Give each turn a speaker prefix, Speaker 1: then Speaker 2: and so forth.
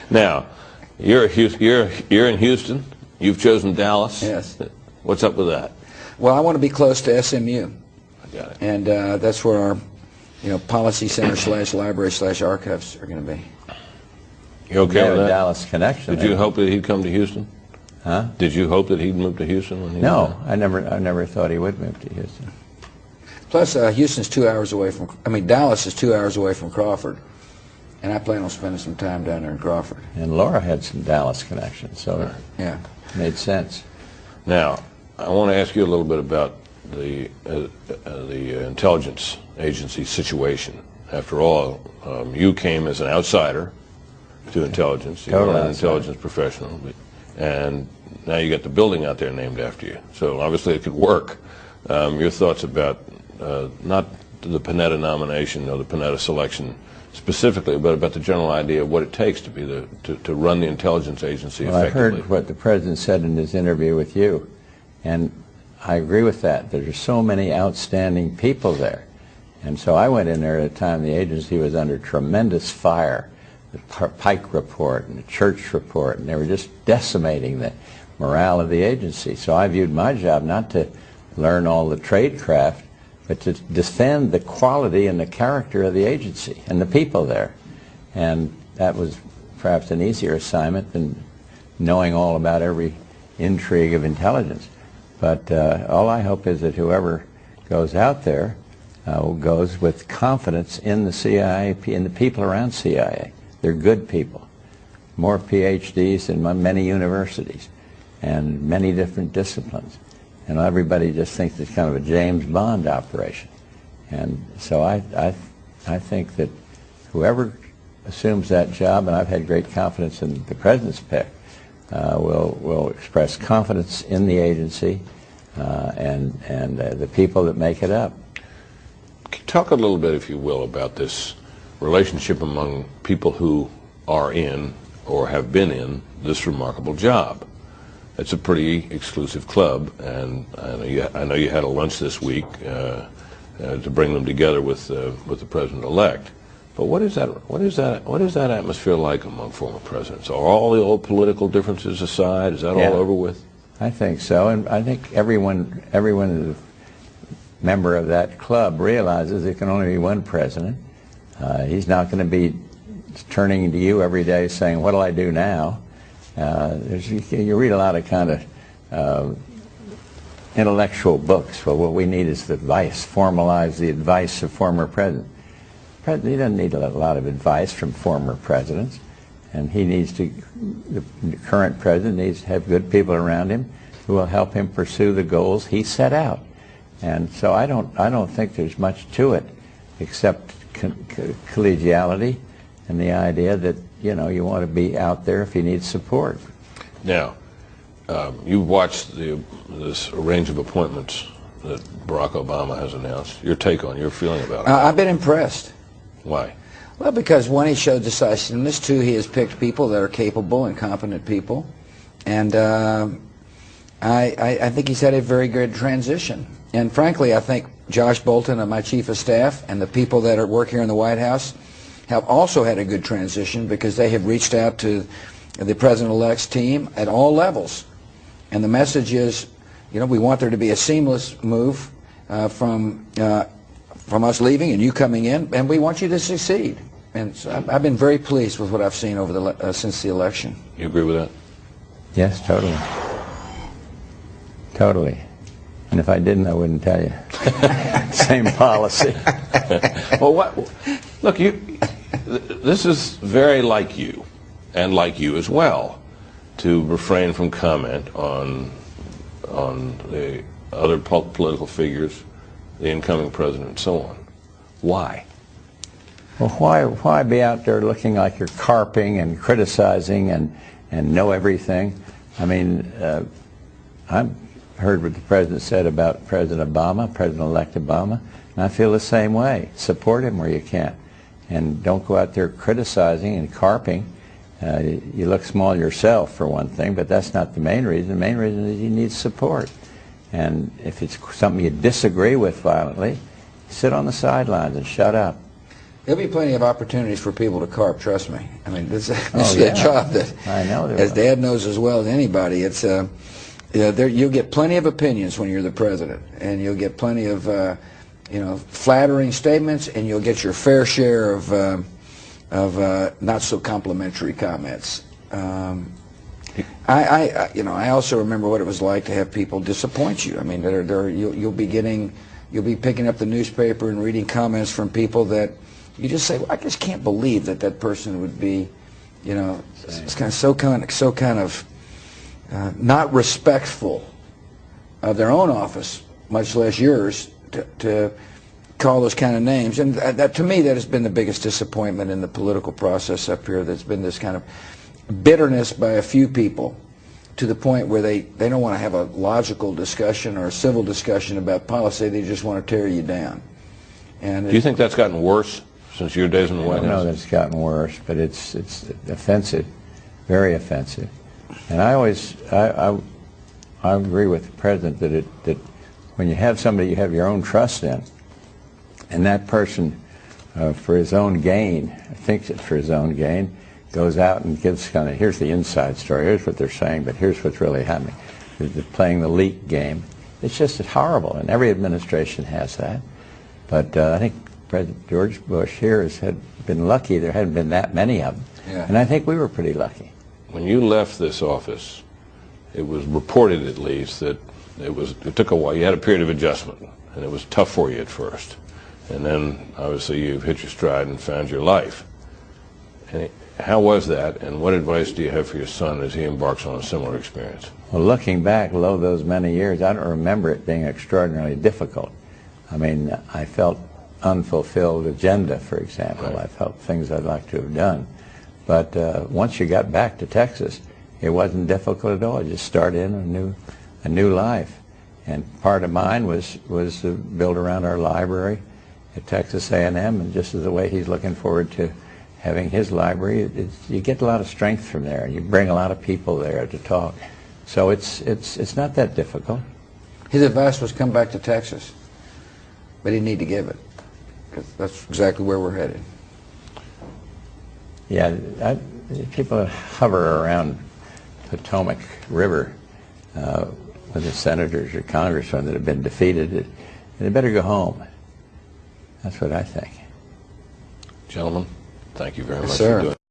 Speaker 1: Now, you're in Houston. You've chosen Dallas.
Speaker 2: Yes.
Speaker 1: What's up with that?
Speaker 2: Well, I want to be close to SMU.
Speaker 1: I got it.
Speaker 2: And that's where our, policy center / library / archives are going to be.
Speaker 1: You okay with that?
Speaker 3: Dallas connection.
Speaker 1: Did you hope that he'd come to Houston?
Speaker 3: Huh?
Speaker 1: Did you hope that he'd move to Houston when he
Speaker 3: No, I never thought he would move to Houston.
Speaker 2: Plus, Houston's 2 hours away from. Dallas is 2 hours away from Crawford, and I plan on spending some time down there in Crawford.
Speaker 3: And Laura had some Dallas connections, so
Speaker 2: yeah,
Speaker 3: it made sense.
Speaker 1: Now, I want to ask you a little bit about the intelligence agency situation. After all, you came as an outsider to intelligence. You were an intelligence professional, and now you got the building out there named after you. So obviously it could work. Your thoughts about not the Panetta nomination or the Panetta selection specifically, but about the general idea of what it takes to be to run the intelligence agency effectively.
Speaker 3: I heard what the president said in his interview with you, and I agree with that. There's so many outstanding people there. And so I went in there at a time the agency was under tremendous fire. The Pike report and the Church report, and they were just decimating the morale of the agency. So I viewed my job not to learn all the tradecraft, but to defend the quality and the character of the agency and the people there. And that was perhaps an easier assignment than knowing all about every intrigue of intelligence. But all I hope is that whoever goes out there goes with confidence in the CIA and the people around CIA. They're good people. More PhDs than many universities and many different disciplines. And everybody just thinks it's kind of a James Bond operation. And so I think that whoever assumes that job, and I've had great confidence in the president's pick, will express confidence in the agency and the people that make it up.
Speaker 1: Talk a little bit, if you will, about this relationship among people who are in or have been in this remarkable job. It's a pretty exclusive club, and I know you had a lunch this week to bring them together with the president-elect. But what is that atmosphere like among former presidents? Are all the old political differences aside? Is that all over with?
Speaker 3: I think so, and I think everyone is a member of that club realizes there can only be one president. He's not going to be turning to you every day saying, "What do I do now?" You read a lot of kind of intellectual books. Well, what we need is advice, formalize the advice of former presidents. He doesn't need a lot of advice from former presidents, and the current president needs to have good people around him who will help him pursue the goals he set out. And so I don't think there's much to it except collegiality and the idea that you want to be out there if you need support.
Speaker 1: Now, you've watched this range of appointments that Barack Obama has announced. Your feeling about it?
Speaker 2: I've been impressed.
Speaker 1: Why?
Speaker 2: Well, because one, he showed decisiveness. Two, he has picked people that are capable and competent people. And I think he's had a very good transition. And frankly, I think Josh Bolten, my chief of staff, and the people that work here in the White House have also had a good transition because they have reached out to the president-elect's team at all levels. And the message is, we want there to be a seamless move from us leaving and you coming in, and we want you to succeed. And so I've been very pleased with what I've seen over since the election.
Speaker 1: You agree with that?
Speaker 3: Yes, totally. Totally. And if I didn't, I wouldn't tell you. Same policy.
Speaker 1: Well, look, this is very like you, and like you as well, to refrain from comment on the other political figures, the incoming president, and so on. Why?
Speaker 3: Well, why be out there looking like you're carping and criticizing and know everything? I mean, I've heard what the president said about President Obama, President-elect Obama, and I feel the same way. Support him where you can. And don't go out there criticizing and carping. You look small yourself, for one thing, but that's not the main reason. The main reason is you need support. And if it's something you disagree with violently, sit on the sidelines and shut up.
Speaker 2: There'll be plenty of opportunities for people to carp, trust me. I mean, this is
Speaker 3: yeah.
Speaker 2: a job that,
Speaker 3: I know
Speaker 2: as Dad knows as well as anybody, it's you'll get plenty of opinions when you're the president, and you'll get plenty of flattering statements, and you'll get your fair share of not so complimentary comments. I also remember what it was like to have people disappoint you. I mean, you'll be picking up the newspaper and reading comments from people that you just say, well, I just can't believe that person would be, it's kind of not respectful of their own office, much less yours, to call those kind of names. And that, to me, that has been the biggest disappointment in the political process up here. There's been this kind of bitterness by a few people to the point where they don't want to have a logical discussion or a civil discussion about policy. They just want to tear you down. And
Speaker 1: do you think that's gotten worse since your days in the White House?
Speaker 3: I don't know that it's gotten worse, but it's offensive, very offensive. And I agree with the president that when you have somebody you have your own trust in, and that person, for his own gain, thinks it's for his own gain, goes out and gives kind of, here's the inside story, here's what they're saying, but here's what's really happening. They're playing the leak game. It's horrible, and every administration has that. But I think President George Bush here has been lucky. There hadn't been that many of them.
Speaker 2: Yeah.
Speaker 3: And I think we were pretty lucky.
Speaker 1: When you left this office, it was reported at least that it took a while. You had a period of adjustment, and it was tough for you at first. And then, obviously, you've hit your stride and found your life. And how was that, and what advice do you have for your son as he embarks on a similar experience?
Speaker 3: Well, looking back, lo, those many years, I don't remember it being extraordinarily difficult. I mean, I felt unfulfilled agenda, for example.
Speaker 1: Right.
Speaker 3: I felt things I'd like to have done. But once you got back to Texas, it wasn't difficult at all. You just start in a new life. And part of mine was built around our library at Texas A&M, and just as the way he's looking forward to having his library, you get a lot of strength from there. You bring a lot of people there to talk. So it's not that difficult.
Speaker 2: his advice was come back to Texas, but he didn't need to give it, because that's exactly where we're headed.
Speaker 3: Yeah, people hover around Potomac River with the senators or congressmen that have been defeated. They better go home. That's what I think.
Speaker 1: Gentlemen, thank you very much
Speaker 2: sir.
Speaker 1: for doing